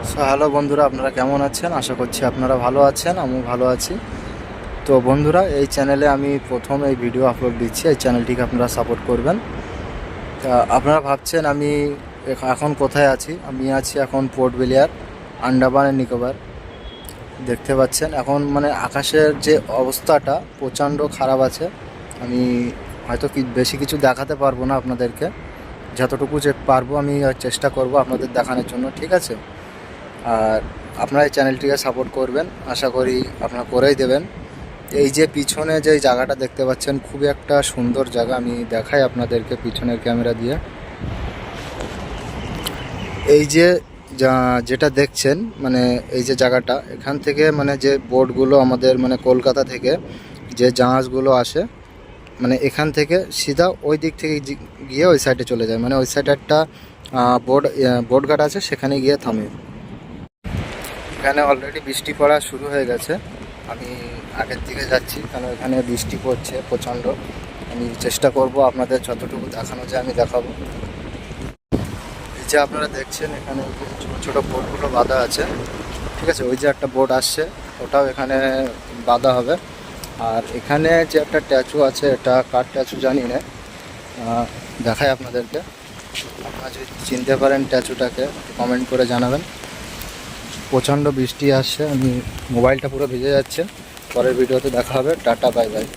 Hello বন্ধুরা, আপনারা কেমন আছেন? আশা করছি আপনারা ভালো আছেন, আমিও ভালো আছি। তো বন্ধুরা, এই চ্যানেলে আমি প্রথম এই ভিডিও আপলোড দিচ্ছি। এই চ্যানেলটিকে আপনারা সাপোর্ট করবেন। তা আপনারা ভাবছেন আমি এখন কোথায় আছি? আমি আছি এখন port Blair, Andaman and Nicobar. দেখতে পাচ্ছেন এখন মানে আকাশের যে অবস্থাটা প্রচণ্ড খারাপ আছে। আমি হয়তো বেশি কিছু দেখাতে পারবো না আপনাদেরকে, যতটুকু যে পারবো আমি চেষ্টা করব আপনাদের দেখানোর জন্য, ঠিক আছে? আর আপনারা এই চ্যানেলটিকে সাপোর্ট করবেন, আশা করি আপনারা করেই দেবেন। এই যে পিছনে যে জায়গাটা দেখতে পাচ্ছেন, খুবই একটা সুন্দর জায়গা। আমি দেখাই আপনাদেরকে পিছনের ক্যামেরা দিয়ে। এই যে যেটা দেখছেন মানে এই যে জায়গাটা, এখান থেকে মানে যে বোটগুলো আমাদের মানে কলকাতা থেকে যে জাহাজগুলো আসে, মানে এখান থেকে সিধা ওই দিক থেকে গিয়ে ওই সাইডে চলে যায়। মানে ওই সাইডে একটা বোট ঘাট আছে, সেখানে গিয়ে থামে। এখানে অলরেডি বৃষ্টি পড়া শুরু হয়ে গেছে। আমি আগের দিকে যাচ্ছি কারণ এখানে বৃষ্টি পড়ছে প্রচণ্ড। আমি চেষ্টা করব আপনাদের যতটুকু দেখানো যায় আমি দেখাবো। এই যে আপনারা দেখছেন এখানে ছোটো ছোটো বোটগুলো বাঁধা আছে, ঠিক আছে? ওই যে একটা বোট আসছে, ওটাও এখানে বাঁধা হবে। আর এখানে যে একটা স্ট্যাচু আছে, এটা কার স্ট্যাচু জানি না, দেখাই আপনাদেরকে। আপনারা যদি চিনতে পারেন স্ট্যাচুটাকে কমেন্ট করে জানাবেন। প্রচণ্ড বৃষ্টি আসছে, মোবাইলটা পুরো ভিজে যাচ্ছে। পরের ভিডিওতে দেখা হবে। Tata, bye bye.